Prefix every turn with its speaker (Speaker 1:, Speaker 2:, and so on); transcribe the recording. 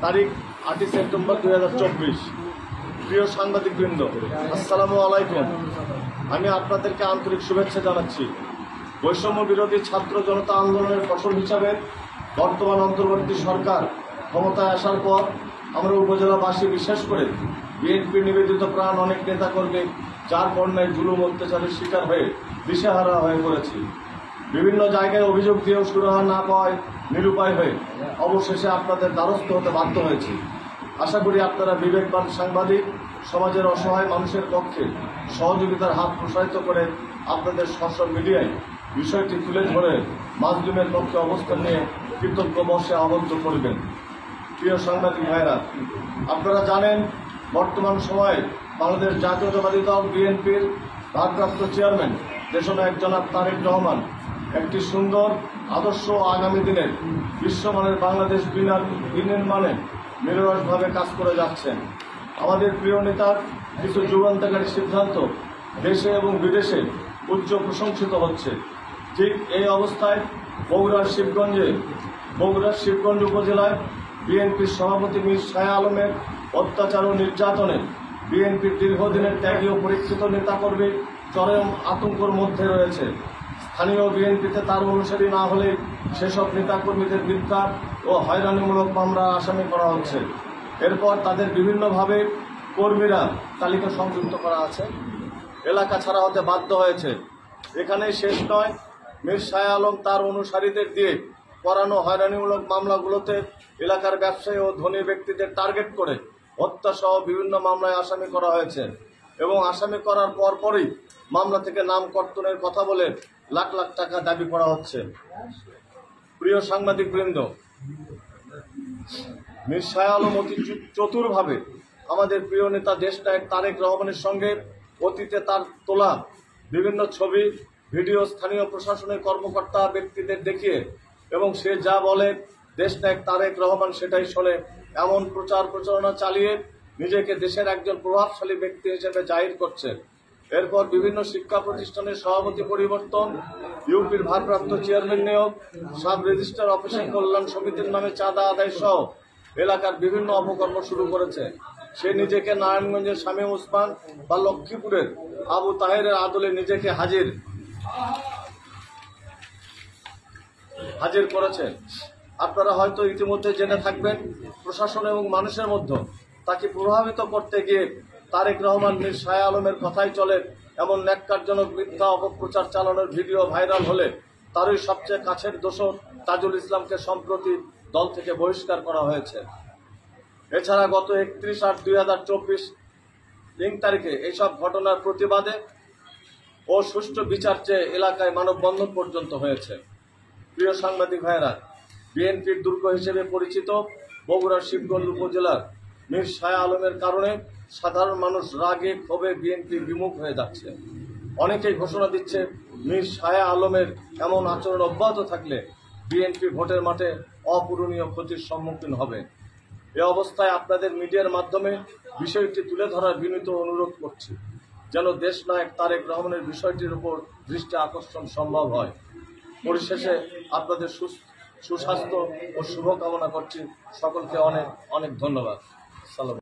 Speaker 1: তারিখ 8 সেপ্টেম্বর 2024। প্রিয় সাংবাদিকবৃন্দ, আসসালামু আলাইকুম। আমি আপনাদেরকে আন্তরিক শুভেচ্ছা জানাচ্ছি। বৈষম্য বিরোধী ছাত্র জনতা আন্দোলনের ফসল হিসাবে বর্তমান অন্তর্বর্তী সরকার ক্ষমতায় আসার পর আমরা উপজেলাবাসী, বিশেষ করে বিএনপি নিবেদিত প্রাণ অনেক নেতাকর্মী যার বন্যায় জুলুম অত্যাচারের শিকার হয়ে দিশেহারা হয়ে পড়েছি। বিভিন্ন জায়গায় অভিযোগ দিয়েও সুরাহা না পাওয়ায় নিরুপায় হয়ে অবশেষে আপনাদের দ্বারস্থ হতে বাধ্য হয়েছি। আশা করি আপনারা বিবেকবান সাংবাদিক সমাজের অসহায় মানুষের পক্ষে সহযোগিতার হাত প্রসারিত করে আপনাদের সোশ্যাল মিডিয়ায় বিষয়টি তুলে ধরে মাজলুমের পক্ষে অবস্থান নিয়ে কৃতজ্ঞ বর্ষে আবদ্ধ করবেন। প্রিয় সাংবাদিক ভাইরা, আপনারা জানেন বর্তমান সময়ে বাংলাদেশ জাতীয়তাবাদী দল বিএনপির ভারপ্রাপ্ত চেয়ারম্যান দেশনায়ক জনাব তারেক রহমান একটি সুন্দর আদর্শ আগামী দিনের বিশ্বমানের বাংলাদেশ বিনির্মাণে নিরলসভাবে কাজ করে যাচ্ছেন। আমাদের প্রিয় নেতার কিছু যুগান্তকারী সিদ্ধান্ত দেশে এবং বিদেশে উচ্চ প্রশংসিত হচ্ছে। ঠিক এই অবস্থায় বগুড়ার শিবগঞ্জ উপজেলায় বিএনপির সভাপতি মীর শাহ আলমের অত্যাচার ও নির্যাতনে বিএনপির দীর্ঘদিনের ত্যাগী ও পরীক্ষিত নেতাকর্মী চরম আতঙ্কের মধ্যে রয়েছে। স্থানীয় বিএনপিতে তার অনুসারী না হলে সেসব নেতাকর্মীদের মিথ্যা ও হয়রানিমূলক মামলা আসামি করা হচ্ছে। এরপর তাদের বিভিন্নভাবে কর্মীরা তালিকা সংযুক্ত করা আছে, এলাকা ছাড়া হতে বাধ্য হয়েছে। এখানেই শেষ নয়, মীর শাহ আলম তার অনুসারীদের দিয়ে করানো হয়রানিমূলক মামলাগুলোতে এলাকার ব্যবসায়ী ও ধনী ব্যক্তিদের টার্গেট করে হত্যাসহ বিভিন্ন মামলায় আসামি করা হয়েছে এবং আসামি করার পরপরই মামলা থেকে নাম কর্তনের কথা বলে লাখ লাখ টাকা দাবি করা হচ্ছে। প্রিয় সাংবাদিকবৃন্দ, মীর শাহ আলম অতি চতুরভাবে আমাদের প্রিয় নেতা দেশনায়ক তারেক রহমানের সঙ্গে অতীতে তার তোলা বিভিন্ন ছবি, ভিডিও স্থানীয় প্রশাসনের কর্মকর্তা ব্যক্তিদের দেখিয়ে এবং সে যা বলে দেশনায়ক তারেক রহমান সেটাই শোনে এমন প্রচারণা চালিয়ে নিজেকে দেশের একজন প্রভাবশালী ব্যক্তি হিসেবে জাহির করছে। এরপর বিভিন্ন শিক্ষা প্রতিষ্ঠানের সভাপতি পরিবর্তন, ইউপির ভারপ্রাপ্ত চেয়ারম্যান নিয়োগ, সাব রেজিস্ট্রার অফিসের কল্যাণ সমিতির নামে চাঁদা আদায় সহ এলাকার বিভিন্ন অপকর্ম শুরু করেছে। সে নিজেকে নারায়ণগঞ্জের শামীম ওসমান বা লক্ষ্মীপুরের আবু তাহেরের আদলে নিজেকে হাজির করেছে। আপনারা হয়তো ইতিমধ্যে জেনে থাকবেন, প্রশাসন এবং মানুষের মধ্যে তাকে প্রভাবিত করতে গিয়ে তারেক রহমান মীর শাহ আলমের কথাই চলে এমন ন্যাক্কারজনক মিথ্যা অপপ্রচার চালানোর ভিডিও ভাইরাল হলে তারই সবচেয়ে কাছের দোসর তাজুল ইসলামকে সম্প্রতি দল থেকে বহিষ্কার করা হয়েছে। এছাড়া গত 31/8/2024 তারিখে এইসব ঘটনার প্রতিবাদে ও সুষ্ঠু বিচার চেয়ে এলাকায় মানববন্ধন পর্যন্ত হয়েছে। প্রিয় সাংবাদিক ভাইয়েরা, বিএনপির দুর্গ হিসেবে পরিচিত বগুড়ার শিবগঞ্জ উপজেলার মীর শাহ আলমের কারণে সাধারণ মানুষ রাগে ক্ষোভে বিএনপি বিমুখ হয়ে যাচ্ছে। অনেকেই ঘোষণা দিচ্ছে মীর শাহ আলমের এমন আচরণ অব্যাহত থাকলে বিএনপি ভোটের মাঠে অপূরণীয় ক্ষতির সম্মুখীন হবে। এ অবস্থায় আপনাদের মিডিয়ার মাধ্যমে বিষয়টি তুলে ধরার বিনীত অনুরোধ করছি, যেন দেশনায়ক তারেক রহমানের বিষয়টির উপর দৃষ্টি আকর্ষণ সম্ভব হয়। পরিশেষে আপনাদের সুস্বাস্থ্য ও শুভকামনা করছি। সকলকে অনেক অনেক ধন্যবাদ। সালাম।